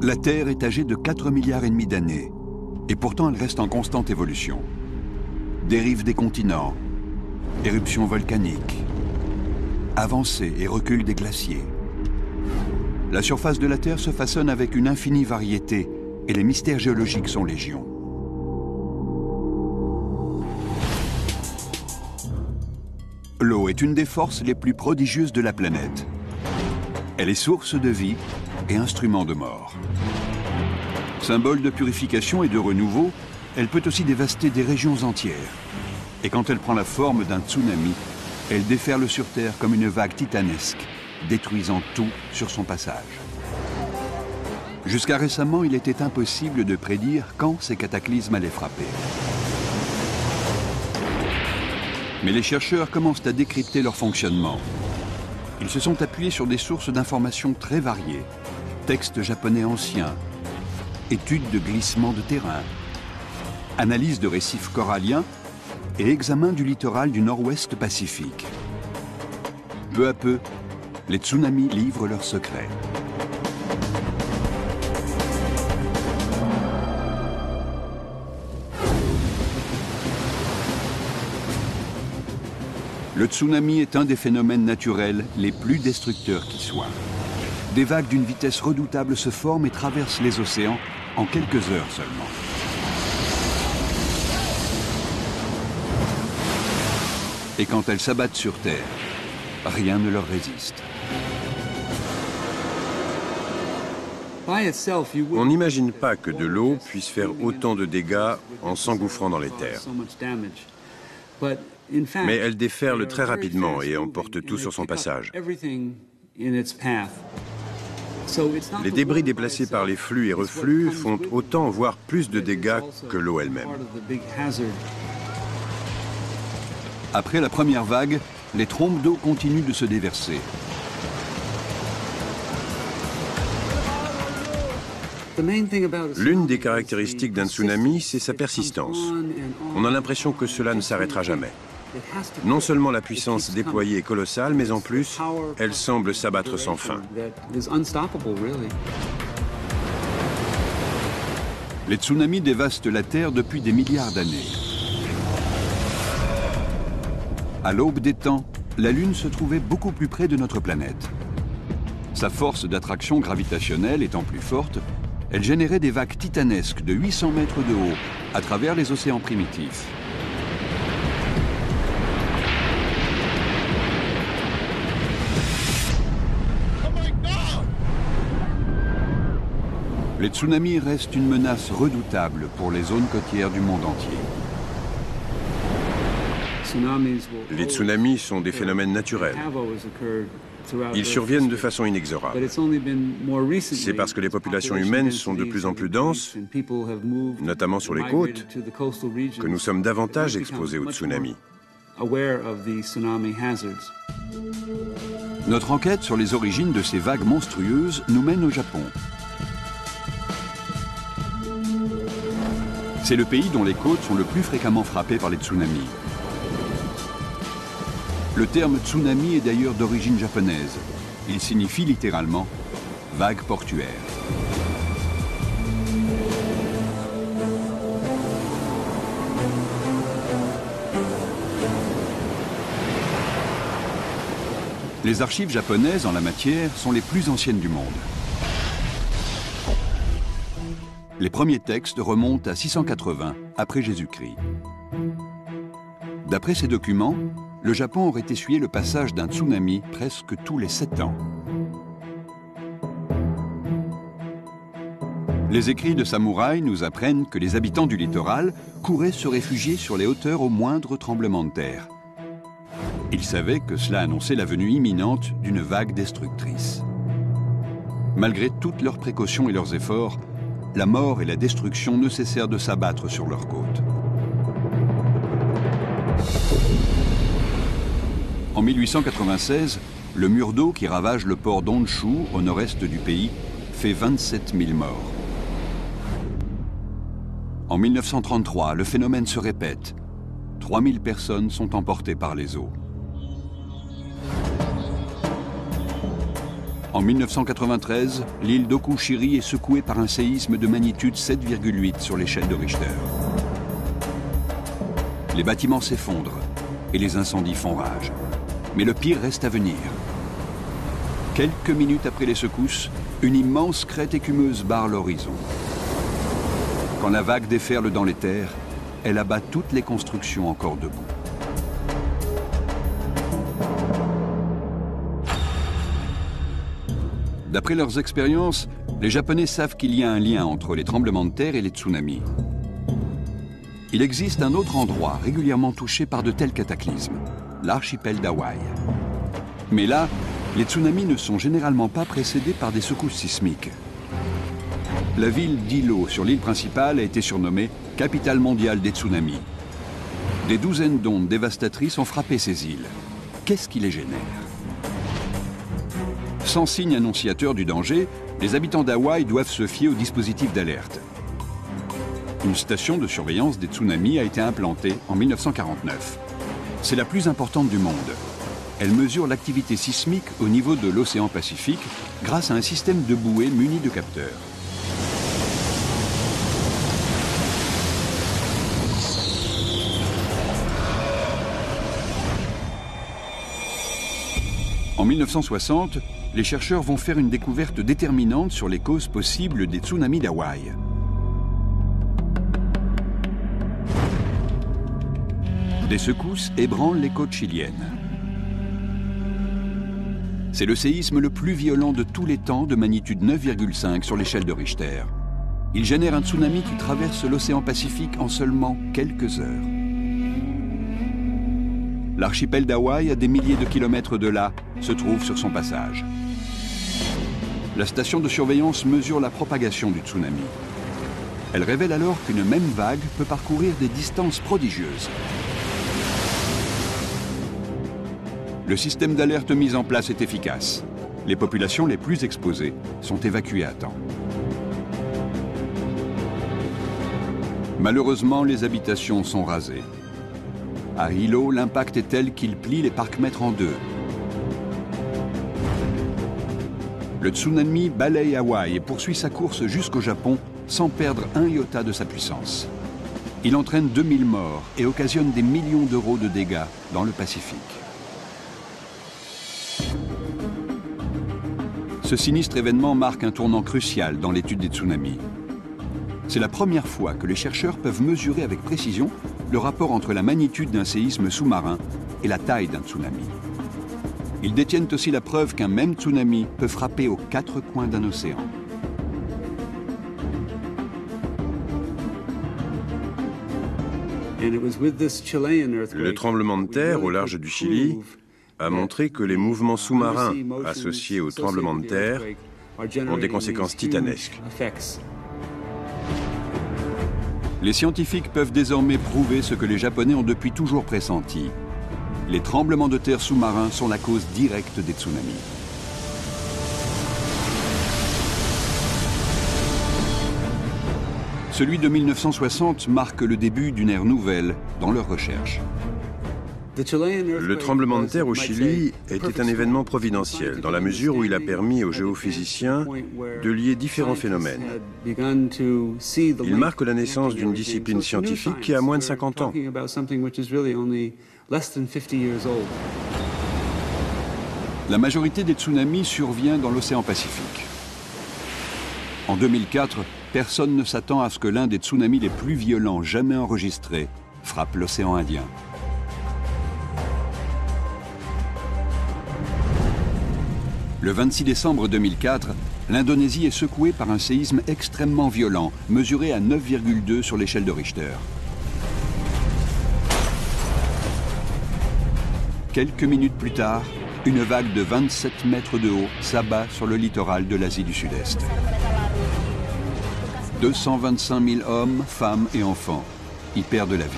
La Terre est âgée de 4,5 milliards d'années, et pourtant elle reste en constante évolution. Dérive des continents, éruptions volcaniques, avancée et recul des glaciers. La surface de la Terre se façonne avec une infinie variété, et les mystères géologiques sont légion. L'eau est une des forces les plus prodigieuses de la planète. Elle est source de vie et instrument de mort. Symbole de purification et de renouveau, elle peut aussi dévaster des régions entières. Et quand elle prend la forme d'un tsunami, elle déferle sur Terre comme une vague titanesque, détruisant tout sur son passage. Jusqu'à récemment, il était impossible de prédire quand ces cataclysmes allaient frapper. Mais les chercheurs commencent à décrypter leur fonctionnement. Ils se sont appuyés sur des sources d'informations très variées. Textes japonais anciens, études de glissement de terrain, analyse de récifs coralliens et examen du littoral du nord-ouest Pacifique. Peu à peu, les tsunamis livrent leurs secrets. Le tsunami est un des phénomènes naturels les plus destructeurs qui soient. Des vagues d'une vitesse redoutable se forment et traversent les océans en quelques heures seulement. Et quand elles s'abattent sur Terre, rien ne leur résiste. On n'imagine pas que de l'eau puisse faire autant de dégâts en s'engouffrant dans les terres. Mais elle déferle très rapidement et emporte tout sur son passage. Les débris déplacés par les flux et reflux font autant, voire plus de dégâts que l'eau elle-même. Après la première vague, les trompes d'eau continuent de se déverser. L'une des caractéristiques d'un tsunami, c'est sa persistance. On a l'impression que cela ne s'arrêtera jamais. Non seulement la puissance déployée est colossale, mais en plus, elle semble s'abattre sans fin. Les tsunamis dévastent la Terre depuis des milliards d'années. À l'aube des temps, la Lune se trouvait beaucoup plus près de notre planète. Sa force d'attraction gravitationnelle étant plus forte, elle générait des vagues titanesques de 800 mètres de haut à travers les océans primitifs. Les tsunamis restent une menace redoutable pour les zones côtières du monde entier. Les tsunamis sont des phénomènes naturels. Ils surviennent de façon inexorable. C'est parce que les populations humaines sont de plus en plus denses, notamment sur les côtes, que nous sommes davantage exposés aux tsunamis. Notre enquête sur les origines de ces vagues monstrueuses nous mène au Japon. C'est le pays dont les côtes sont le plus fréquemment frappées par les tsunamis. Le terme tsunami est d'ailleurs d'origine japonaise. Il signifie littéralement « vague portuaire ». Les archives japonaises en la matière sont les plus anciennes du monde. Les premiers textes remontent à 680 après Jésus-Christ. D'après ces documents, le Japon aurait essuyé le passage d'un tsunami presque tous les 7 ans. Les écrits de samouraïs nous apprennent que les habitants du littoral couraient se réfugier sur les hauteurs au moindre tremblement de terre. Ils savaient que cela annonçait la venue imminente d'une vague destructrice. Malgré toutes leurs précautions et leurs efforts, la mort et la destruction ne cessèrent de s'abattre sur leurs côtes. En 1896, le mur d'eau qui ravage le port d'Honshu, au nord-est du pays, fait 27 000 morts. En 1933, le phénomène se répète. 3 000 personnes sont emportées par les eaux. En 1993, l'île d'Okushiri est secouée par un séisme de magnitude 7,8 sur l'échelle de Richter. Les bâtiments s'effondrent et les incendies font rage. Mais le pire reste à venir. Quelques minutes après les secousses, une immense crête écumeuse barre l'horizon. Quand la vague déferle dans les terres, elle abat toutes les constructions encore debout. D'après leurs expériences, les Japonais savent qu'il y a un lien entre les tremblements de terre et les tsunamis. Il existe un autre endroit régulièrement touché par de tels cataclysmes, l'archipel d'Hawaï. Mais là, les tsunamis ne sont généralement pas précédés par des secousses sismiques. La ville d'Hilo, sur l'île principale, a été surnommée « capitale mondiale des tsunamis ». Des douzaines d'ondes dévastatrices ont frappé ces îles. Qu'est-ce qui les génère? Sans signe annonciateur du danger, les habitants d'Hawaï doivent se fier au dispositif d'alerte. Une station de surveillance des tsunamis a été implantée en 1949. C'est la plus importante du monde. Elle mesure l'activité sismique au niveau de l'océan Pacifique grâce à un système de bouées muni de capteurs. En 1960, les chercheurs vont faire une découverte déterminante sur les causes possibles des tsunamis d'Hawaï. Des secousses ébranlent les côtes chiliennes. C'est le séisme le plus violent de tous les temps, de magnitude 9,5 sur l'échelle de Richter. Il génère un tsunami qui traverse l'océan Pacifique en seulement quelques heures. L'archipel d'Hawaï, à des milliers de kilomètres de là, se trouve sur son passage. La station de surveillance mesure la propagation du tsunami. Elle révèle alors qu'une même vague peut parcourir des distances prodigieuses. Le système d'alerte mis en place est efficace. Les populations les plus exposées sont évacuées à temps. Malheureusement, les habitations sont rasées. À Hilo, l'impact est tel qu'il plie les parcs-mètres en deux. Le tsunami balaye Hawaï et poursuit sa course jusqu'au Japon sans perdre un iota de sa puissance. Il entraîne 2000 morts et occasionne des millions d'euros de dégâts dans le Pacifique. Ce sinistre événement marque un tournant crucial dans l'étude des tsunamis. C'est la première fois que les chercheurs peuvent mesurer avec précision le rapport entre la magnitude d'un séisme sous-marin et la taille d'un tsunami. Ils détiennent aussi la preuve qu'un même tsunami peut frapper aux quatre coins d'un océan. Le tremblement de terre au large du Chili a montré que les mouvements sous-marins associés au tremblement de terre ont des conséquences titanesques. Les scientifiques peuvent désormais prouver ce que les Japonais ont depuis toujours pressenti. Les tremblements de terre sous-marins sont la cause directe des tsunamis. Celui de 1960 marque le début d'une ère nouvelle dans leurs recherches. Le tremblement de terre au Chili était un événement providentiel, dans la mesure où il a permis aux géophysiciens de lier différents phénomènes. Il marque la naissance d'une discipline scientifique qui a moins de 50 ans. La majorité des tsunamis survient dans l'océan Pacifique. En 2004, personne ne s'attend à ce que l'un des tsunamis les plus violents jamais enregistrés frappe l'océan Indien. Le 26 décembre 2004, l'Indonésie est secouée par un séisme extrêmement violent, mesuré à 9,2 sur l'échelle de Richter. Quelques minutes plus tard, une vague de 27 mètres de haut s'abat sur le littoral de l'Asie du Sud-Est. 225 000 hommes, femmes et enfants y perdent la vie.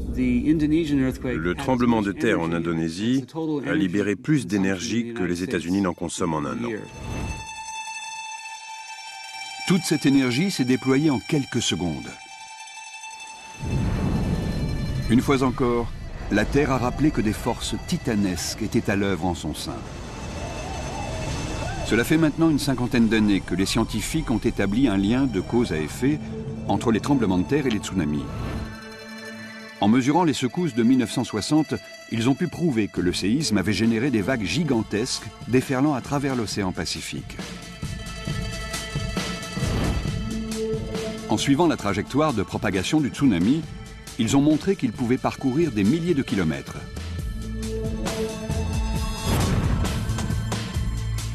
Le tremblement de terre en Indonésie a libéré plus d'énergie que les États-Unis n'en consomment en un an. Toute cette énergie s'est déployée en quelques secondes. Une fois encore, la Terre a rappelé que des forces titanesques étaient à l'œuvre en son sein. Cela fait maintenant une cinquantaine d'années que les scientifiques ont établi un lien de cause à effet entre les tremblements de terre et les tsunamis. En mesurant les secousses de 1960, ils ont pu prouver que le séisme avait généré des vagues gigantesques déferlant à travers l'océan Pacifique. En suivant la trajectoire de propagation du tsunami, ils ont montré qu'il pouvait parcourir des milliers de kilomètres.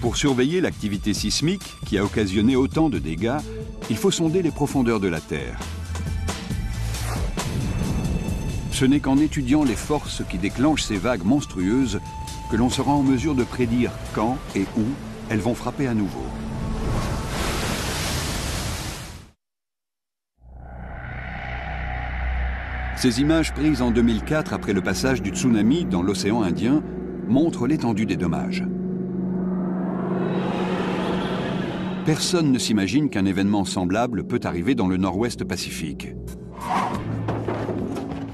Pour surveiller l'activité sismique qui a occasionné autant de dégâts, il faut sonder les profondeurs de la Terre. Ce n'est qu'en étudiant les forces qui déclenchent ces vagues monstrueuses que l'on sera en mesure de prédire quand et où elles vont frapper à nouveau. Ces images prises en 2004 après le passage du tsunami dans l'océan Indien montrent l'étendue des dommages. Personne ne s'imagine qu'un événement semblable peut arriver dans le nord-ouest Pacifique.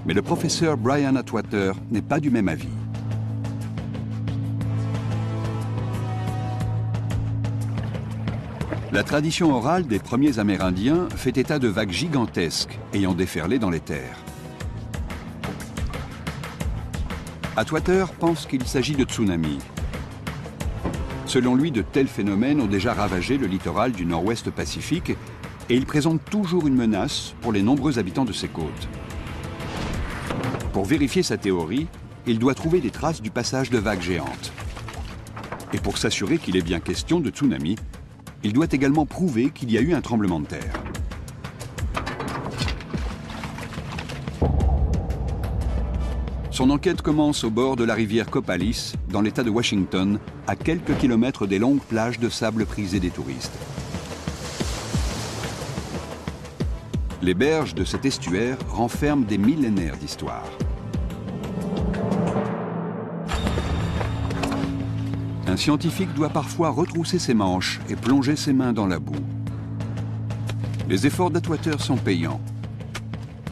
Mais le professeur Brian Atwater n'est pas du même avis. La tradition orale des premiers Amérindiens fait état de vagues gigantesques ayant déferlé dans les terres. Atwater pense qu'il s'agit de tsunamis. Selon lui, de tels phénomènes ont déjà ravagé le littoral du nord-ouest Pacifique et ils présentent toujours une menace pour les nombreux habitants de ces côtes. Pour vérifier sa théorie, il doit trouver des traces du passage de vagues géantes. Et pour s'assurer qu'il est bien question de tsunami, il doit également prouver qu'il y a eu un tremblement de terre. Son enquête commence au bord de la rivière Coppalis, dans l'État de Washington, à quelques kilomètres des longues plages de sable prisées des touristes. Les berges de cet estuaire renferment des millénaires d'histoire. Un scientifique doit parfois retrousser ses manches et plonger ses mains dans la boue. Les efforts d'Atwater sont payants.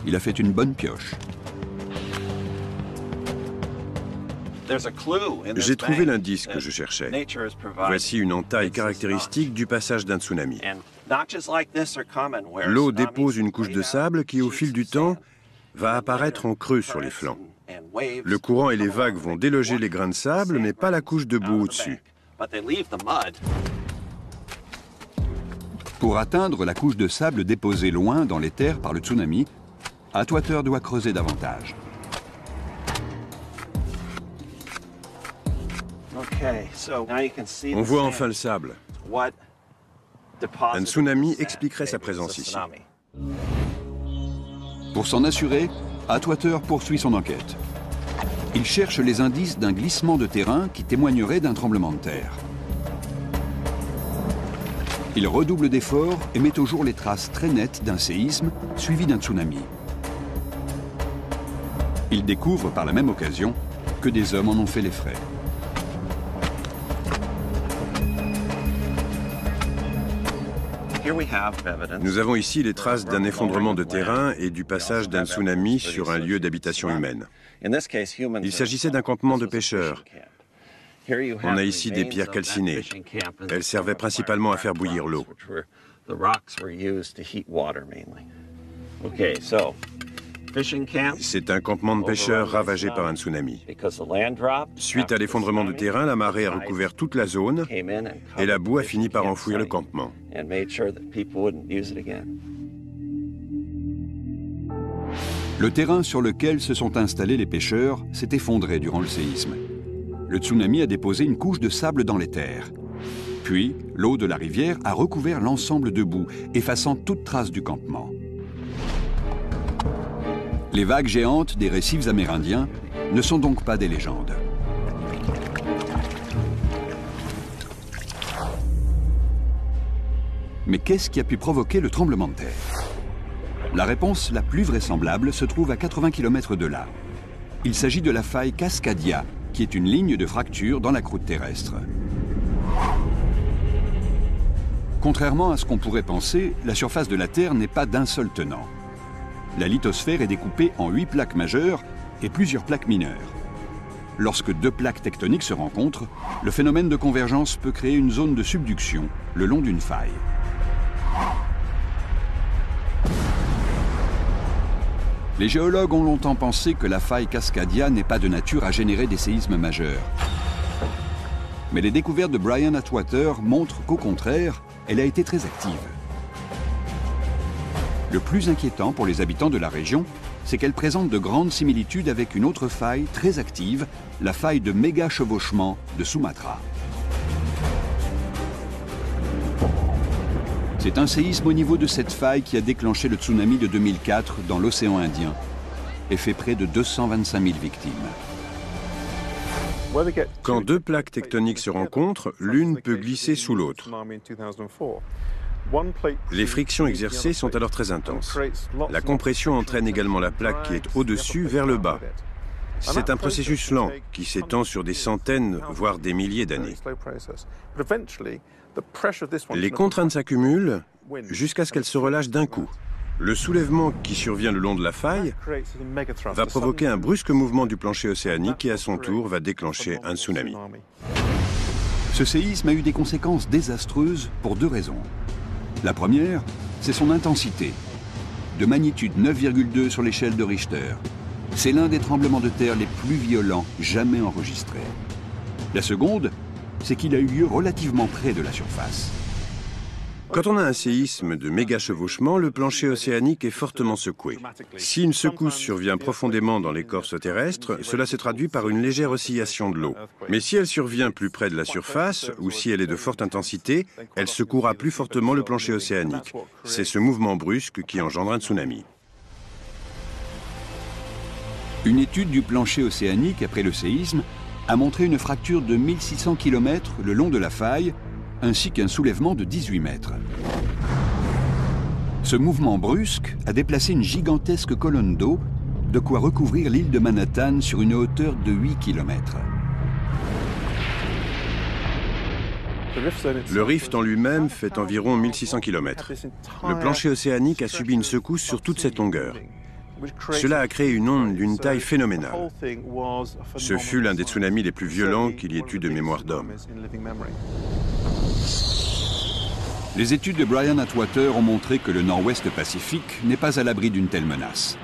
Il a fait une bonne pioche. J'ai trouvé l'indice que je cherchais. Voici une entaille caractéristique du passage d'un tsunami. L'eau dépose une couche de sable qui, au fil du temps, va apparaître en creux sur les flancs. Le courant et les vagues vont déloger les grains de sable, mais pas la couche de boue au-dessus. Pour atteindre la couche de sable déposée loin dans les terres par le tsunami, Atwater doit creuser davantage. On voit enfin le sable. Un tsunami expliquerait sa présence ici. Pour s'en assurer, Atwater poursuit son enquête. Il cherche les indices d'un glissement de terrain qui témoignerait d'un tremblement de terre. Il redouble d'efforts et met au jour les traces très nettes d'un séisme suivi d'un tsunami. Il découvre par la même occasion que des hommes en ont fait les frais. Nous avons ici les traces d'un effondrement de terrain et du passage d'un tsunami sur un lieu d'habitation humaine. Il s'agissait d'un campement de pêcheurs. On a ici des pierres calcinées. Elles servaient principalement à faire bouillir l'eau. C'est un campement de pêcheurs ravagé par un tsunami. Suite à l'effondrement de terrain, la marée a recouvert toute la zone et la boue a fini par enfouir le campement. Le terrain sur lequel se sont installés les pêcheurs s'est effondré durant le séisme. Le tsunami a déposé une couche de sable dans les terres. Puis, l'eau de la rivière a recouvert l'ensemble de boue, effaçant toute trace du campement. Les vagues géantes des récifs amérindiens ne sont donc pas des légendes. Mais qu'est-ce qui a pu provoquer le tremblement de terre? La réponse la plus vraisemblable se trouve à 80 km de là. Il s'agit de la faille Cascadia, qui est une ligne de fracture dans la croûte terrestre. Contrairement à ce qu'on pourrait penser, la surface de la Terre n'est pas d'un seul tenant. La lithosphère est découpée en 8 plaques majeures et plusieurs plaques mineures. Lorsque deux plaques tectoniques se rencontrent, le phénomène de convergence peut créer une zone de subduction le long d'une faille. Les géologues ont longtemps pensé que la faille Cascadia n'est pas de nature à générer des séismes majeurs. Mais les découvertes de Brian Atwater montrent qu'au contraire, elle a été très active. Le plus inquiétant pour les habitants de la région, c'est qu'elle présente de grandes similitudes avec une autre faille très active, la faille de méga-chevauchement de Sumatra. C'est un séisme au niveau de cette faille qui a déclenché le tsunami de 2004 dans l'océan Indien et fait près de 225 000 victimes. Quand deux plaques tectoniques se rencontrent, l'une peut glisser sous l'autre. Les frictions exercées sont alors très intenses. La compression entraîne également la plaque qui est au-dessus vers le bas. C'est un processus lent qui s'étend sur des centaines, voire des milliers d'années. Les contraintes s'accumulent jusqu'à ce qu'elles se relâchent d'un coup. Le soulèvement qui survient le long de la faille va provoquer un brusque mouvement du plancher océanique qui, à son tour, va déclencher un tsunami. Ce séisme a eu des conséquences désastreuses pour deux raisons. La première, c'est son intensité. De magnitude 9,2 sur l'échelle de Richter. C'est l'un des tremblements de terre les plus violents jamais enregistrés. La seconde, c'est qu'il a eu lieu relativement près de la surface. Quand on a un séisme de méga-chevauchement, le plancher océanique est fortement secoué. Si une secousse survient profondément dans l'écorce terrestre, cela se traduit par une légère oscillation de l'eau. Mais si elle survient plus près de la surface, ou si elle est de forte intensité, elle secouera plus fortement le plancher océanique. C'est ce mouvement brusque qui engendre un tsunami. Une étude du plancher océanique après le séisme a montré une fracture de 1600 km le long de la faille, ainsi qu'un soulèvement de 18 mètres. Ce mouvement brusque a déplacé une gigantesque colonne d'eau, de quoi recouvrir l'île de Manhattan sur une hauteur de 8 km. Le rift en lui-même fait environ 1600 km. Le plancher océanique a subi une secousse sur toute cette longueur. Cela a créé une onde d'une taille phénoménale. Ce fut l'un des tsunamis les plus violents qu'il y ait eu de mémoire d'homme. Les études de Brian Atwater ont montré que le nord-ouest Pacifique n'est pas à l'abri d'une telle menace.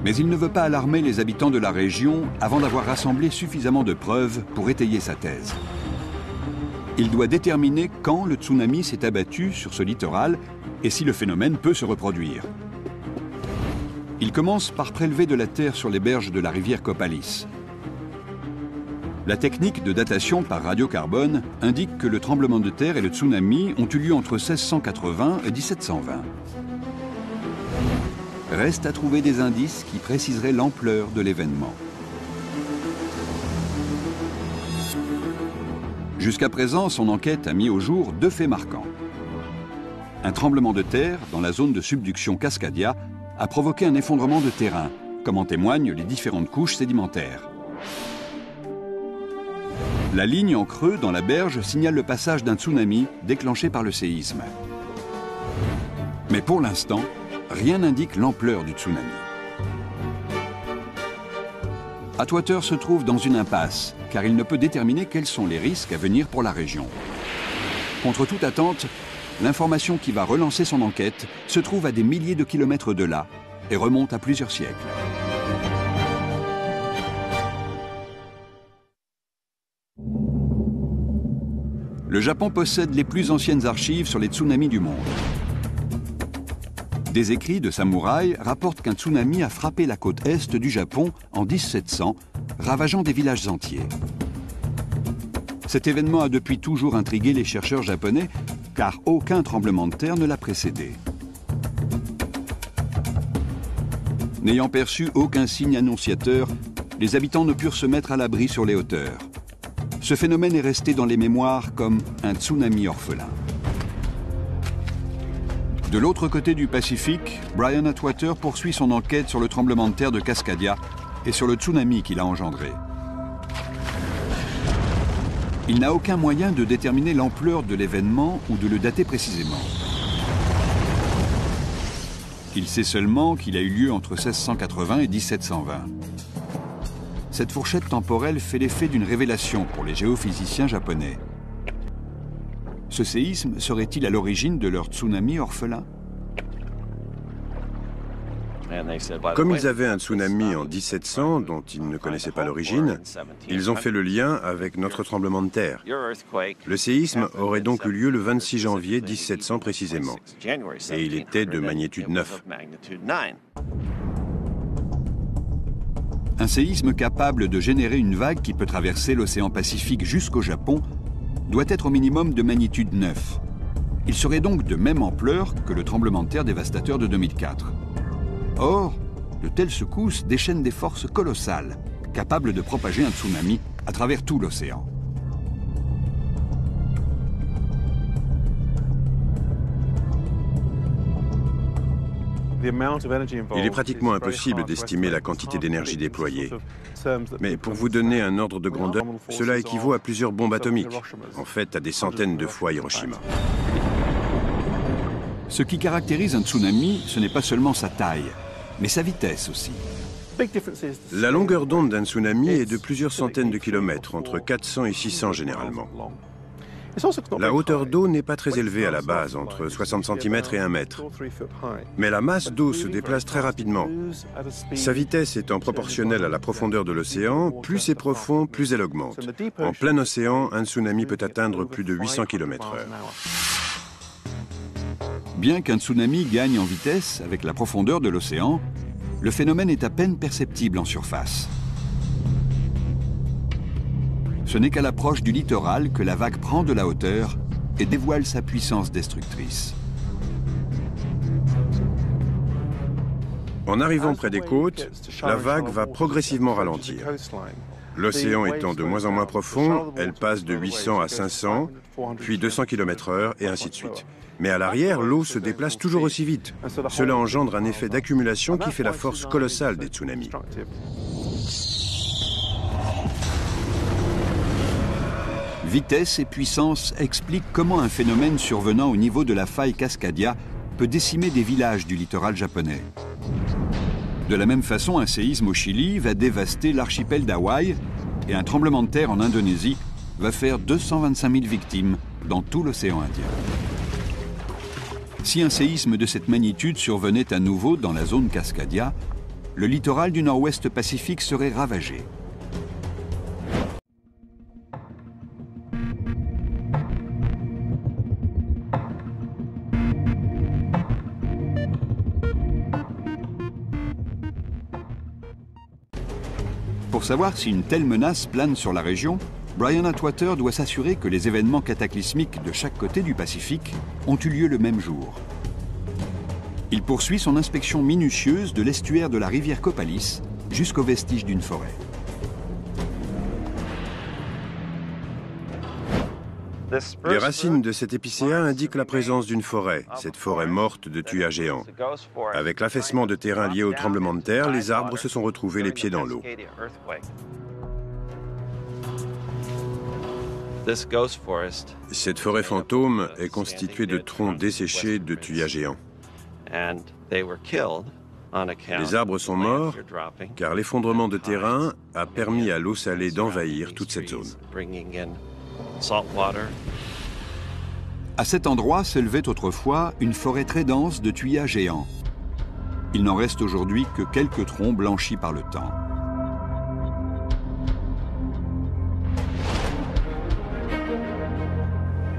Mais il ne veut pas alarmer les habitants de la région avant d'avoir rassemblé suffisamment de preuves pour étayer sa thèse. Il doit déterminer quand le tsunami s'est abattu sur ce littoral et si le phénomène peut se reproduire. Il commence par prélever de la terre sur les berges de la rivière Copalis. La technique de datation par radiocarbone indique que le tremblement de terre et le tsunami ont eu lieu entre 1680 et 1720. Reste à trouver des indices qui préciseraient l'ampleur de l'événement. Jusqu'à présent, son enquête a mis au jour deux faits marquants. Un tremblement de terre dans la zone de subduction Cascadia a provoqué un effondrement de terrain, comme en témoignent les différentes couches sédimentaires. La ligne en creux dans la berge signale le passage d'un tsunami déclenché par le séisme. Mais pour l'instant, rien n'indique l'ampleur du tsunami. Atwater se trouve dans une impasse, car il ne peut déterminer quels sont les risques à venir pour la région. Contre toute attente, l'information qui va relancer son enquête se trouve à des milliers de kilomètres de là et remonte à plusieurs siècles. Le Japon possède les plus anciennes archives sur les tsunamis du monde. Des écrits de samouraïs rapportent qu'un tsunami a frappé la côte est du Japon en 1700, ravageant des villages entiers. Cet événement a depuis toujours intrigué les chercheurs japonais, car aucun tremblement de terre ne l'a précédé. N'ayant perçu aucun signe annonciateur, les habitants ne purent se mettre à l'abri sur les hauteurs. Ce phénomène est resté dans les mémoires comme un tsunami orphelin. De l'autre côté du Pacifique, Brian Atwater poursuit son enquête sur le tremblement de terre de Cascadia et sur le tsunami qu'il a engendré. Il n'a aucun moyen de déterminer l'ampleur de l'événement ou de le dater précisément. Il sait seulement qu'il a eu lieu entre 1680 et 1720. Cette fourchette temporelle fait l'effet d'une révélation pour les géophysiciens japonais. Ce séisme serait-il à l'origine de leur tsunami orphelin? Comme ils avaient un tsunami en 1700 dont ils ne connaissaient pas l'origine, ils ont fait le lien avec notre tremblement de terre. Le séisme aurait donc eu lieu le 26 janvier 1700 précisément, et il était de magnitude 9. Un séisme capable de générer une vague qui peut traverser l'océan Pacifique jusqu'au Japon doit être au minimum de magnitude 9. Il serait donc de même ampleur que le tremblement de terre dévastateur de 2004. Or, de telles secousses déchaînent des forces colossales, capables de propager un tsunami à travers tout l'océan. Il est pratiquement impossible d'estimer la quantité d'énergie déployée. Mais pour vous donner un ordre de grandeur, cela équivaut à plusieurs bombes atomiques, en fait à des centaines de fois Hiroshima. Ce qui caractérise un tsunami, ce n'est pas seulement sa taille, mais sa vitesse aussi. La longueur d'onde d'un tsunami est de plusieurs centaines de kilomètres, entre 400 et 600 généralement. La hauteur d'eau n'est pas très élevée à la base, entre 60 cm et 1 mètre. Mais la masse d'eau se déplace très rapidement. Sa vitesse étant proportionnelle à la profondeur de l'océan, plus c'est profond, plus elle augmente. En plein océan, un tsunami peut atteindre plus de 800 km/h. Bien qu'un tsunami gagne en vitesse avec la profondeur de l'océan, le phénomène est à peine perceptible en surface. Ce n'est qu'à l'approche du littoral que la vague prend de la hauteur et dévoile sa puissance destructrice. En arrivant près des côtes, la vague va progressivement ralentir. L'océan étant de moins en moins profond, elle passe de 800 à 500, puis 200 km/h et ainsi de suite. Mais à l'arrière, l'eau se déplace toujours aussi vite. Cela engendre un effet d'accumulation qui fait la force colossale des tsunamis. Vitesse et puissance expliquent comment un phénomène survenant au niveau de la faille Cascadia peut décimer des villages du littoral japonais. De la même façon, un séisme au Chili va dévaster l'archipel d'Hawaï et un tremblement de terre en Indonésie va faire 225 000 victimes dans tout l'océan Indien. Si un séisme de cette magnitude survenait à nouveau dans la zone Cascadia, le littoral du nord-ouest Pacifique serait ravagé. Pour savoir si une telle menace plane sur la région, Brian Atwater doit s'assurer que les événements cataclysmiques de chaque côté du Pacifique ont eu lieu le même jour. Il poursuit son inspection minutieuse de l'estuaire de la rivière Copalis jusqu'aux vestiges d'une forêt. Les racines de cet épicéa indiquent la présence d'une forêt, cette forêt morte de tuya géants. Avec l'affaissement de terrain lié au tremblement de terre, les arbres se sont retrouvés les pieds dans l'eau. Cette forêt fantôme est constituée de troncs desséchés de tuya géants. Les arbres sont morts car l'effondrement de terrain a permis à l'eau salée d'envahir toute cette zone. À cet endroit s'élevait autrefois une forêt très dense de tuyas géants. Il n'en reste aujourd'hui que quelques troncs blanchis par le temps.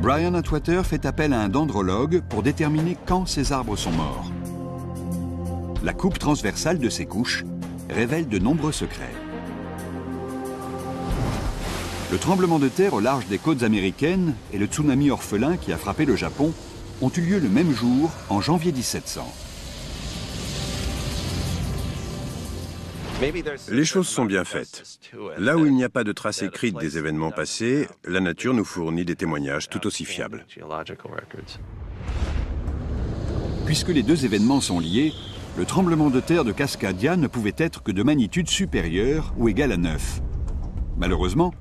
Brian Atwater fait appel à un dendrologue pour déterminer quand ces arbres sont morts. La coupe transversale de ces couches révèle de nombreux secrets. Le tremblement de terre au large des côtes américaines et le tsunami orphelin qui a frappé le Japon ont eu lieu le même jour, en janvier 1700. Les choses sont bien faites. Là où il n'y a pas de trace écrite des événements passés, la nature nous fournit des témoignages tout aussi fiables. Puisque les deux événements sont liés, le tremblement de terre de Cascadia ne pouvait être que de magnitude supérieure ou égale à 9. Malheureusement,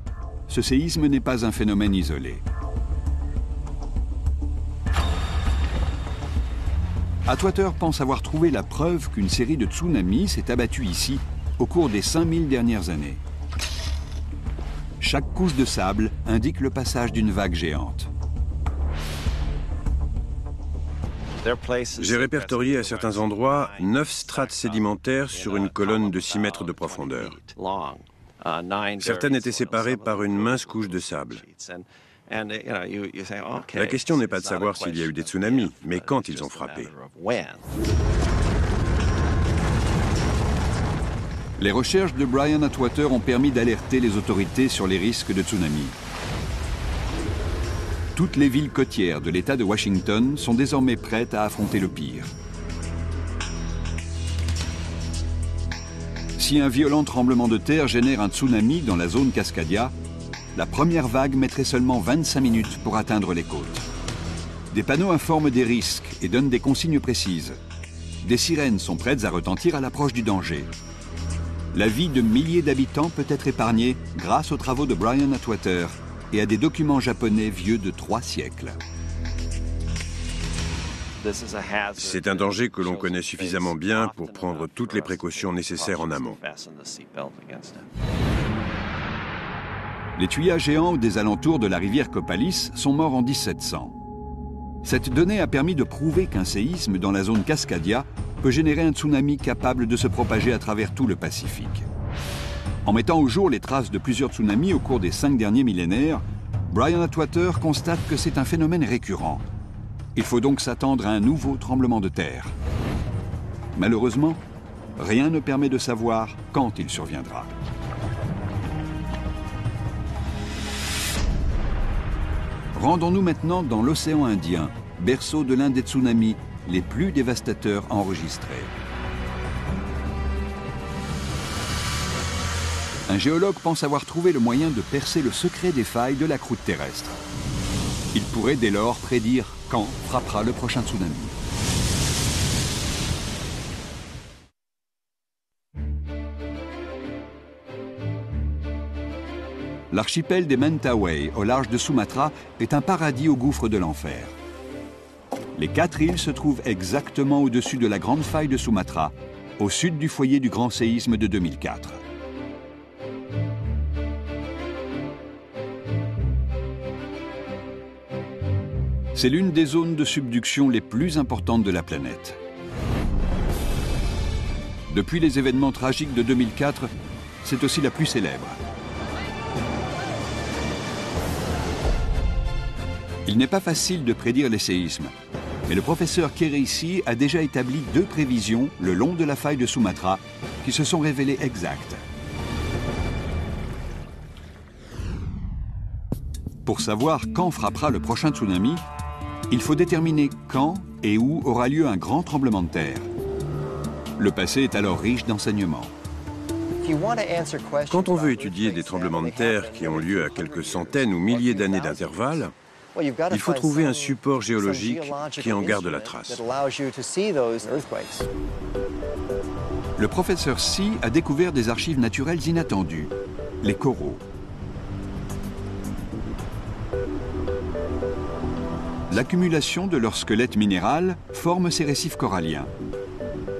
ce séisme n'est pas un phénomène isolé. Atwater pense avoir trouvé la preuve qu'une série de tsunamis s'est abattue ici au cours des 5000 dernières années. Chaque couche de sable indique le passage d'une vague géante. J'ai répertorié à certains endroits 9 strates sédimentaires sur une colonne de 6 mètres de profondeur. Certaines étaient séparées par une mince couche de sable. La question n'est pas de savoir s'il y a eu des tsunamis, mais quand ils ont frappé. Les recherches de Brian Atwater ont permis d'alerter les autorités sur les risques de tsunami. Toutes les villes côtières de l'État de Washington sont désormais prêtes à affronter le pire. Si un violent tremblement de terre génère un tsunami dans la zone Cascadia, la première vague mettrait seulement 25 minutes pour atteindre les côtes. Des panneaux informent des risques et donnent des consignes précises. Des sirènes sont prêtes à retentir à l'approche du danger. La vie de milliers d'habitants peut être épargnée grâce aux travaux de Brian Atwater et à des documents japonais vieux de 3 siècles. C'est un danger que l'on connaît suffisamment bien pour prendre toutes les précautions nécessaires en amont. Les tuyas géants des alentours de la rivière Coppalis sont morts en 1700. Cette donnée a permis de prouver qu'un séisme dans la zone Cascadia peut générer un tsunami capable de se propager à travers tout le Pacifique. En mettant au jour les traces de plusieurs tsunamis au cours des 5 derniers millénaires, Brian Atwater constate que c'est un phénomène récurrent. Il faut donc s'attendre à un nouveau tremblement de terre. Malheureusement, rien ne permet de savoir quand il surviendra. Rendons-nous maintenant dans l'océan Indien, berceau de l'un des tsunamis les plus dévastateurs enregistrés. Un géologue pense avoir trouvé le moyen de percer le secret des failles de la croûte terrestre. Il pourrait dès lors prédire quand frappera le prochain tsunami. L'archipel des Mentawai, au large de Sumatra, est un paradis au gouffre de l'enfer. Les 4 îles se trouvent exactement au-dessus de la grande faille de Sumatra, au sud du foyer du grand séisme de 2004. C'est l'une des zones de subduction les plus importantes de la planète. Depuis les événements tragiques de 2004, c'est aussi la plus célèbre. Il n'est pas facile de prédire les séismes, mais le professeur Kereisi a déjà établi 2 prévisions le long de la faille de Sumatra qui se sont révélées exactes. Pour savoir quand frappera le prochain tsunami, il faut déterminer quand et où aura lieu un grand tremblement de terre. Le passé est alors riche d'enseignements. Quand on veut étudier des tremblements de terre qui ont lieu à quelques centaines ou milliers d'années d'intervalle, il faut trouver un support géologique qui en garde la trace. Le professeur Sy a découvert des archives naturelles inattendues, les coraux. L'accumulation de leur squelette minéral forme ces récifs coralliens.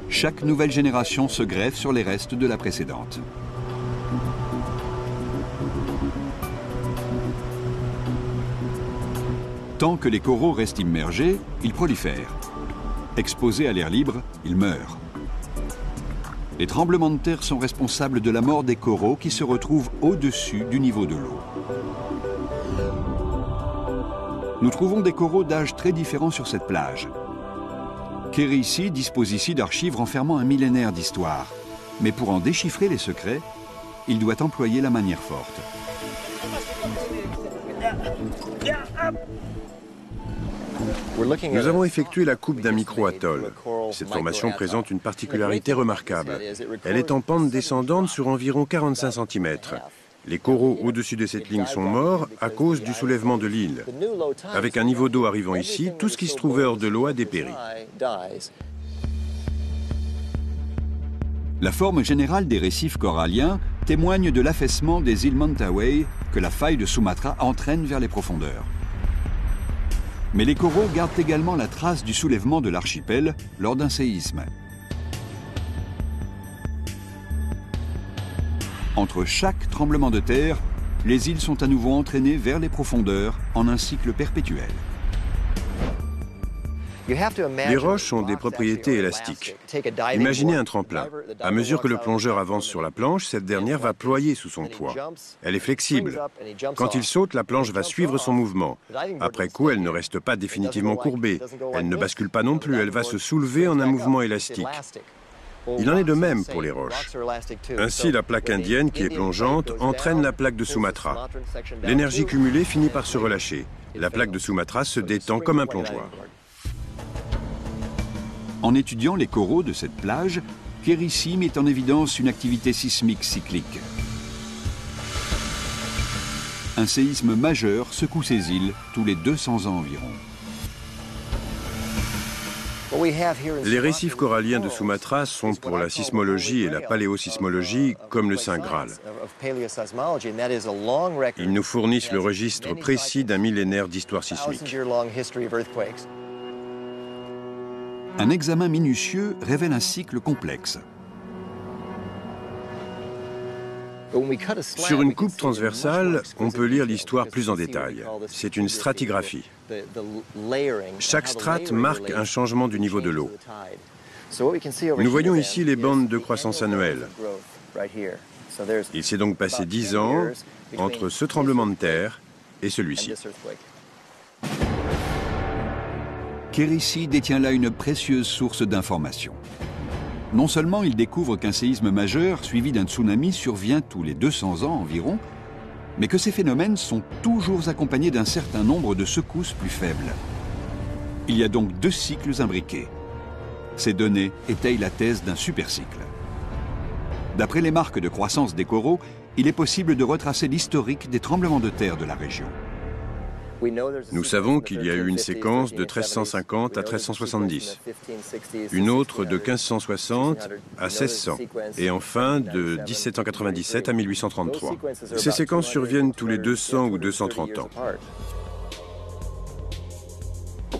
Chaque nouvelle génération se greffe sur les restes de la précédente. Tant que les coraux restent immergés, ils prolifèrent. Exposés à l'air libre, ils meurent. Les tremblements de terre sont responsables de la mort des coraux qui se retrouvent au-dessus du niveau de l'eau. Nous trouvons des coraux d'âge très différents sur cette plage. Kereisi dispose ici d'archives renfermant un millénaire d'histoire. Mais pour en déchiffrer les secrets, il doit employer la manière forte. Nous avons effectué la coupe d'un micro-atoll. Cette formation présente une particularité remarquable. Elle est en pente descendante sur environ 45 cm. Les coraux au-dessus de cette ligne sont morts à cause du soulèvement de l'île. Avec un niveau d'eau arrivant ici, tout ce qui se trouvait hors de l'eau a dépéri. La forme générale des récifs coralliens témoigne de l'affaissement des îles Mentawai que la faille de Sumatra entraîne vers les profondeurs. Mais les coraux gardent également la trace du soulèvement de l'archipel lors d'un séisme. Entre chaque tremblement de terre, les îles sont à nouveau entraînées vers les profondeurs en un cycle perpétuel. Les roches ont des propriétés élastiques. Imaginez un tremplin. À mesure que le plongeur avance sur la planche, cette dernière va ployer sous son poids. Elle est flexible. Quand il saute, la planche va suivre son mouvement. Après coup, elle ne reste pas définitivement courbée. Elle ne bascule pas non plus, elle va se soulever en un mouvement élastique. Il en est de même pour les roches. Ainsi, la plaque indienne, qui est plongeante, entraîne la plaque de Sumatra. L'énergie cumulée finit par se relâcher. La plaque de Sumatra se détend comme un plongeoir. En étudiant les coraux de cette plage, Kérissi met en évidence une activité sismique cyclique. Un séisme majeur secoue ces îles tous les 200 ans environ. Les récifs coralliens de Sumatra sont pour la sismologie et la paléosismologie comme le Saint Graal. Ils nous fournissent le registre précis d'un millénaire d'histoire sismique. Un examen minutieux révèle un cycle complexe. Sur une coupe transversale, on peut lire l'histoire plus en détail. C'est une stratigraphie. Chaque strate marque un changement du niveau de l'eau. Nous voyons ici les bandes de croissance annuelle. Il s'est donc passé 10 ans entre ce tremblement de terre et celui-ci. Kérissi détient là une précieuse source d'informations. Non seulement il découvre qu'un séisme majeur suivi d'un tsunami survient tous les 200 ans environ, mais que ces phénomènes sont toujours accompagnés d'un certain nombre de secousses plus faibles. Il y a donc 2 cycles imbriqués. Ces données étayent la thèse d'un supercycle. D'après les marques de croissance des coraux, il est possible de retracer l'historique des tremblements de terre de la région. Nous savons qu'il y a eu une séquence de 1350 à 1370, une autre de 1560 à 1600, et enfin de 1797 à 1833. Ces séquences surviennent tous les 200 ou 230 ans.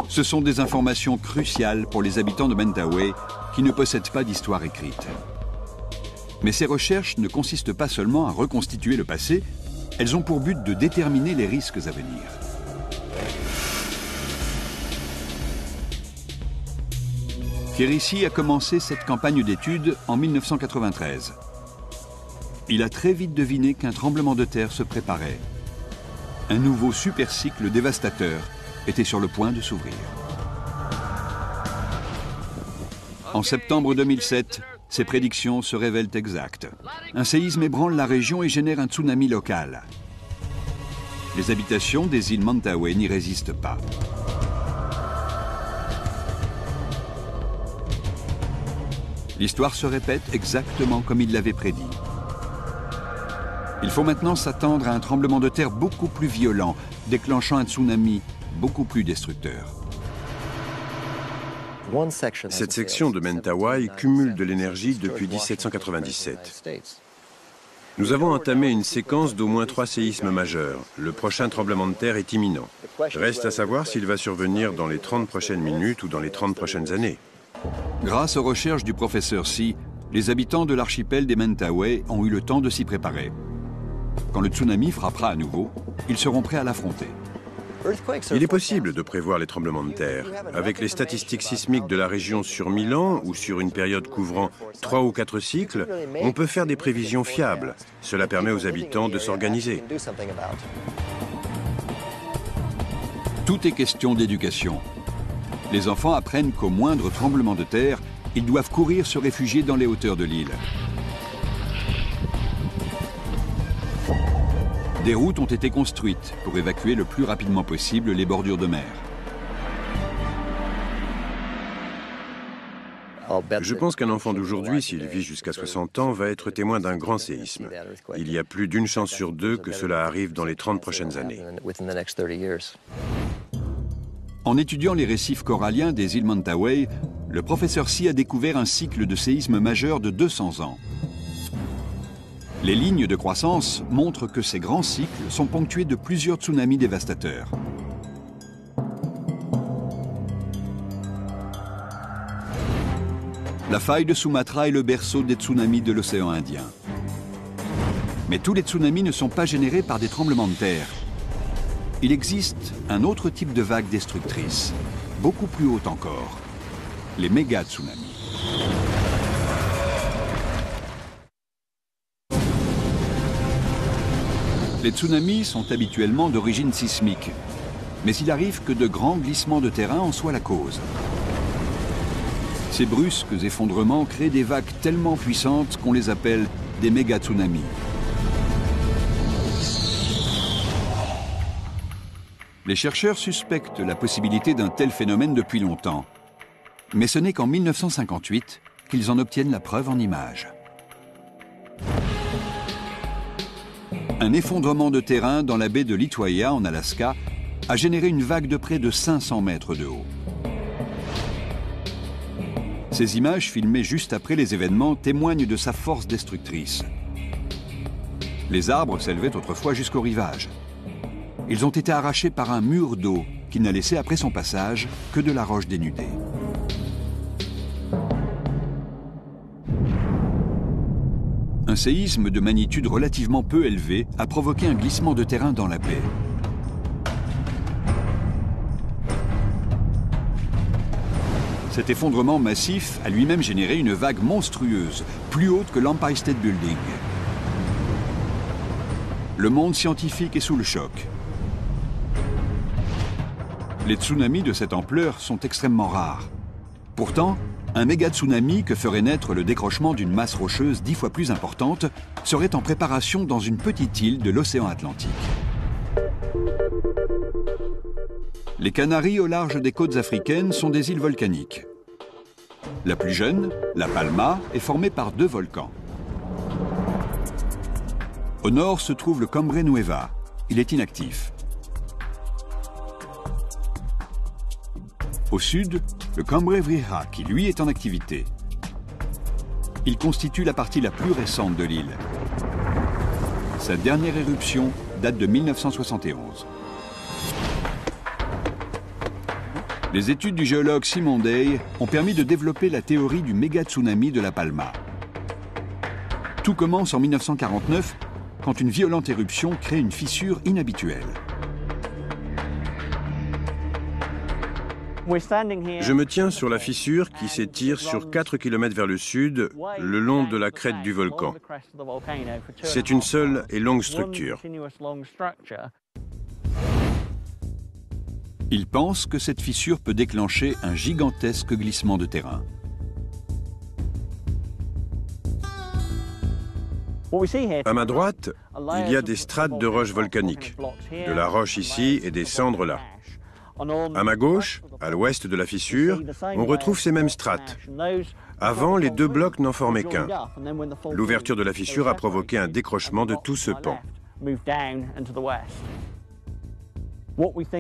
Ce sont des informations cruciales pour les habitants de Mentawai qui ne possèdent pas d'histoire écrite. Mais ces recherches ne consistent pas seulement à reconstituer le passé, elles ont pour but de déterminer les risques à venir. Kérissi a commencé cette campagne d'études en 1993. Il a très vite deviné qu'un tremblement de terre se préparait. Un nouveau supercycle dévastateur était sur le point de s'ouvrir. En septembre 2007, ses prédictions se révèlent exactes. Un séisme ébranle la région et génère un tsunami local. Les habitations des îles Mentawai n'y résistent pas. L'histoire se répète exactement comme il l'avait prédit. Il faut maintenant s'attendre à un tremblement de terre beaucoup plus violent, déclenchant un tsunami beaucoup plus destructeur. Cette section de Mentawai cumule de l'énergie depuis 1797. Nous avons entamé une séquence d'au moins 3 séismes majeurs. Le prochain tremblement de terre est imminent. Reste à savoir s'il va survenir dans les 30 prochaines minutes ou dans les 30 prochaines années. Grâce aux recherches du professeur Sy, les habitants de l'archipel des Mentawai ont eu le temps de s'y préparer. Quand le tsunami frappera à nouveau, ils seront prêts à l'affronter. Il est possible de prévoir les tremblements de terre. Avec les statistiques sismiques de la région sur 1000 ans ou sur une période couvrant 3 ou 4 cycles, on peut faire des prévisions fiables. Cela permet aux habitants de s'organiser. Tout est question d'éducation. Les enfants apprennent qu'au moindre tremblement de terre, ils doivent courir se réfugier dans les hauteurs de l'île. Des routes ont été construites pour évacuer le plus rapidement possible les bordures de mer. Je pense qu'un enfant d'aujourd'hui, s'il vit jusqu'à 60 ans, va être témoin d'un grand séisme. Il y a plus d'une chance sur 2 que cela arrive dans les 30 prochaines années. En étudiant les récifs coralliens des îles Mentawai, le professeur Sy a découvert un cycle de séismes majeurs de 200 ans. Les lignes de croissance montrent que ces grands cycles sont ponctués de plusieurs tsunamis dévastateurs. La faille de Sumatra est le berceau des tsunamis de l'océan Indien. Mais tous les tsunamis ne sont pas générés par des tremblements de terre. Il existe un autre type de vague destructrice, beaucoup plus haute encore, les méga-tsunamis. Les tsunamis sont habituellement d'origine sismique, mais il arrive que de grands glissements de terrain en soient la cause. Ces brusques effondrements créent des vagues tellement puissantes qu'on les appelle des méga-tsunamis. Les chercheurs suspectent la possibilité d'un tel phénomène depuis longtemps. Mais ce n'est qu'en 1958 qu'ils en obtiennent la preuve en images. Un effondrement de terrain dans la baie de Lituaya, en Alaska, a généré une vague de près de 500 mètres de haut. Ces images, filmées juste après les événements, témoignent de sa force destructrice. Les arbres s'élevaient autrefois jusqu'au rivage. Ils ont été arrachés par un mur d'eau qui n'a laissé après son passage que de la roche dénudée. Un séisme de magnitude relativement peu élevée a provoqué un glissement de terrain dans la baie. Cet effondrement massif a lui-même généré une vague monstrueuse, plus haute que l'Empire State Building. Le monde scientifique est sous le choc. Les tsunamis de cette ampleur sont extrêmement rares. Pourtant, un méga-tsunami que ferait naître le décrochement d'une masse rocheuse 10 fois plus importante serait en préparation dans une petite île de l'océan Atlantique. Les Canaries au large des côtes africaines sont des îles volcaniques. La plus jeune, la Palma, est formée par 2 volcans. Au nord se trouve le Cumbre Nueva. Il est inactif. Au sud, le Cumbre Vieja, qui lui est en activité. Il constitue la partie la plus récente de l'île. Sa dernière éruption date de 1971. Les études du géologue Simon Day ont permis de développer la théorie du méga-tsunami de la Palma. Tout commence en 1949, quand une violente éruption crée une fissure inhabituelle. Je me tiens sur la fissure qui s'étire sur 4 km vers le sud, le long de la crête du volcan. C'est une seule et longue structure. Il pense que cette fissure peut déclencher un gigantesque glissement de terrain. À ma droite, il y a des strates de roches volcaniques, de la roche ici et des cendres là. À ma gauche, à l'ouest de la fissure, on retrouve ces mêmes strates. Avant, les 2 blocs n'en formaient qu'un. L'ouverture de la fissure a provoqué un décrochement de tout ce pan.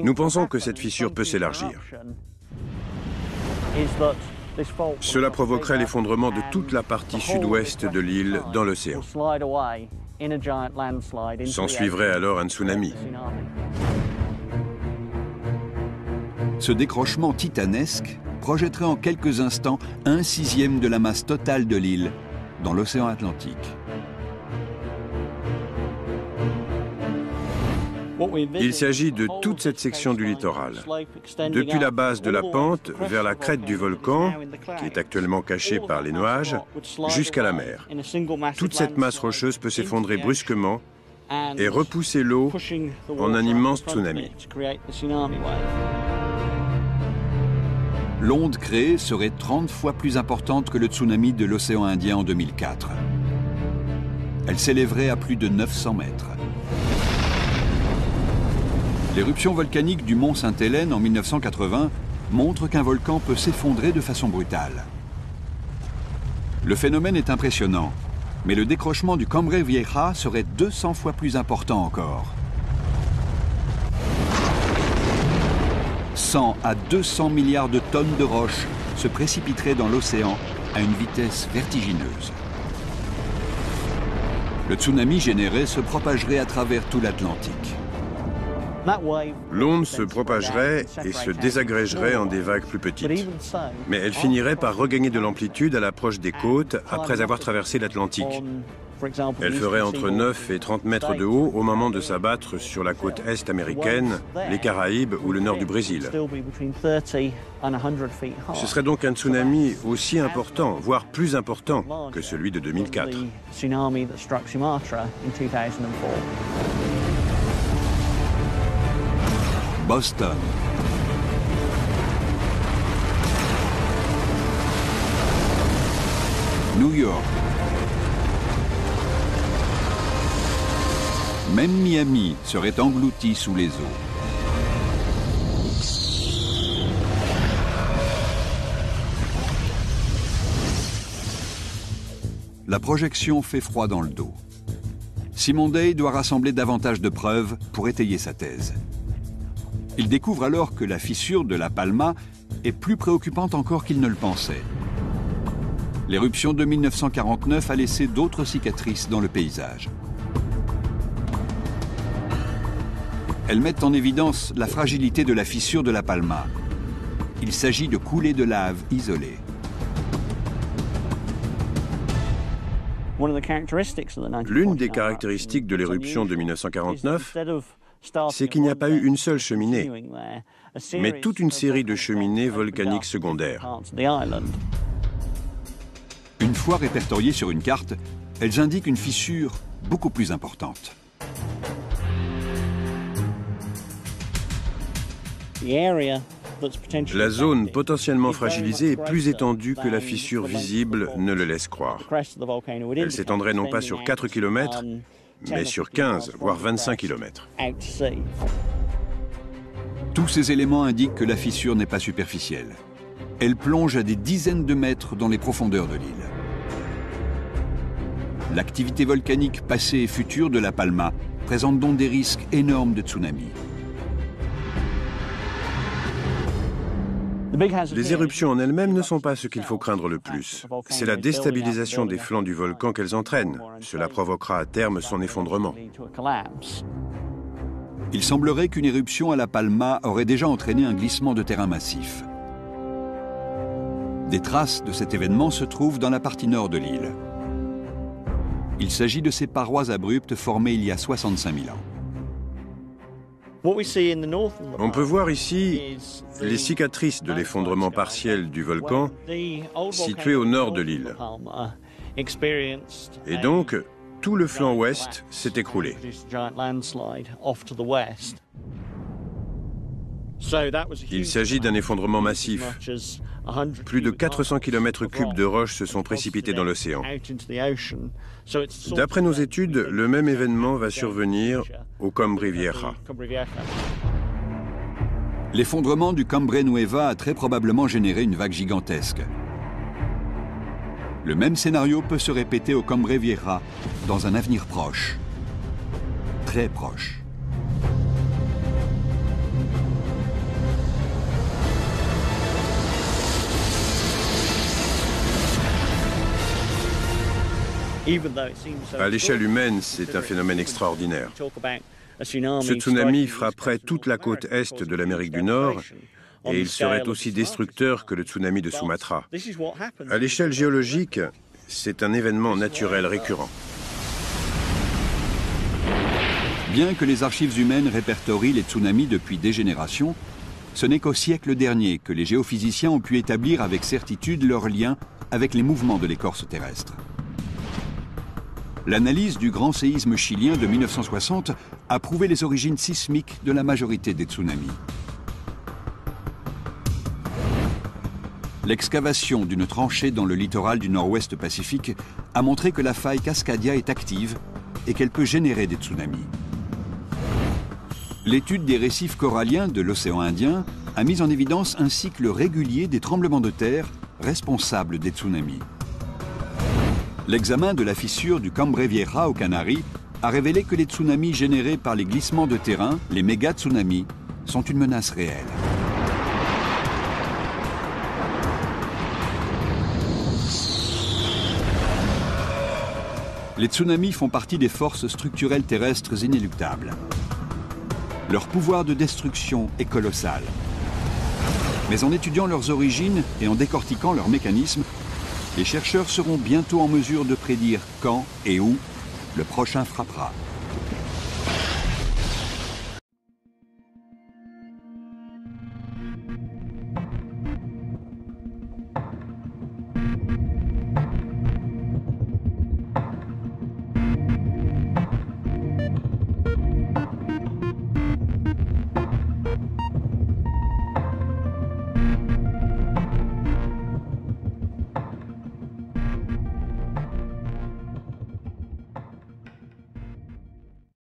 Nous pensons que cette fissure peut s'élargir. Cela provoquerait l'effondrement de toute la partie sud-ouest de l'île dans l'océan. S'ensuivrait alors un tsunami. Ce décrochement titanesque projetterait en quelques instants 1/6 de la masse totale de l'île dans l'océan Atlantique. Il s'agit de toute cette section du littoral, depuis la base de la pente vers la crête du volcan, qui est actuellement cachée par les nuages, jusqu'à la mer. Toute cette masse rocheuse peut s'effondrer brusquement et repousser l'eau en un immense tsunami. L'onde créée serait 30 fois plus importante que le tsunami de l'océan Indien en 2004. Elle s'élèverait à plus de 900 mètres. L'éruption volcanique du mont Sainte-Hélène en 1980 montre qu'un volcan peut s'effondrer de façon brutale. Le phénomène est impressionnant, mais le décrochement du Cumbre Vieja serait 200 fois plus important encore. 100 à 200 milliards de tonnes de roches se précipiteraient dans l'océan à une vitesse vertigineuse. Le tsunami généré se propagerait à travers tout l'Atlantique. L'onde se propagerait et se désagrégerait en des vagues plus petites. Mais elle finirait par regagner de l'amplitude à l'approche des côtes après avoir traversé l'Atlantique. Elle ferait entre 9 et 30 mètres de haut au moment de s'abattre sur la côte est américaine, les Caraïbes ou le nord du Brésil. Ce serait donc un tsunami aussi important, voire plus important que celui de 2004. Boston. New York. Même Miami serait englouti sous les eaux. La projection fait froid dans le dos. Simon Day doit rassembler davantage de preuves pour étayer sa thèse. Il découvre alors que la fissure de la Palma est plus préoccupante encore qu'il ne le pensait. L'éruption de 1949 a laissé d'autres cicatrices dans le paysage. Elles mettent en évidence la fragilité de la fissure de la Palma. Il s'agit de coulées de lave isolées. L'une des caractéristiques de l'éruption de 1949, c'est qu'il n'y a pas eu une seule cheminée, mais toute une série de cheminées volcaniques secondaires. Une fois répertoriées sur une carte, elles indiquent une fissure beaucoup plus importante. La zone potentiellement fragilisée est plus étendue que la fissure visible ne le laisse croire. Elle s'étendrait non pas sur 4 km, mais sur 15, voire 25 km. Tous ces éléments indiquent que la fissure n'est pas superficielle. Elle plonge à des dizaines de mètres dans les profondeurs de l'île. L'activité volcanique passée et future de la Palma présente donc des risques énormes de tsunami. Les éruptions en elles-mêmes ne sont pas ce qu'il faut craindre le plus. C'est la déstabilisation des flancs du volcan qu'elles entraînent. Cela provoquera à terme son effondrement. Il semblerait qu'une éruption à la Palma aurait déjà entraîné un glissement de terrain massif. Des traces de cet événement se trouvent dans la partie nord de l'île. Il s'agit de ces parois abruptes formées il y a 65 000 ans. On peut voir ici les cicatrices de l'effondrement partiel du volcan situé au nord de l'île. Et donc, tout le flanc ouest s'est écroulé. Il s'agit d'un effondrement massif. Plus de 400 km3 de roches se sont précipités dans l'océan. D'après nos études, le même événement va survenir au Cumbre Vieja. L'effondrement du Cumbre Nueva a très probablement généré une vague gigantesque. Le même scénario peut se répéter au Cumbre Vieja dans un avenir proche. Très proche. À l'échelle humaine, c'est un phénomène extraordinaire. Ce tsunami frapperait toute la côte est de l'Amérique du Nord et il serait aussi destructeur que le tsunami de Sumatra. À l'échelle géologique, c'est un événement naturel récurrent. Bien que les archives humaines répertorient les tsunamis depuis des générations, ce n'est qu'au siècle dernier que les géophysiciens ont pu établir avec certitude leur lien avec les mouvements de l'écorce terrestre. L'analyse du grand séisme chilien de 1960 a prouvé les origines sismiques de la majorité des tsunamis. L'excavation d'une tranchée dans le littoral du nord-ouest Pacifique a montré que la faille Cascadia est active et qu'elle peut générer des tsunamis. L'étude des récifs coralliens de l'océan Indien a mis en évidence un cycle régulier des tremblements de terre responsables des tsunamis. L'examen de la fissure du Cumbre Vieja aux Canaries a révélé que les tsunamis générés par les glissements de terrain, les méga-tsunamis, sont une menace réelle. Les tsunamis font partie des forces structurelles terrestres inéluctables. Leur pouvoir de destruction est colossal. Mais en étudiant leurs origines et en décortiquant leurs mécanismes, les chercheurs seront bientôt en mesure de prédire quand et où le prochain frappera.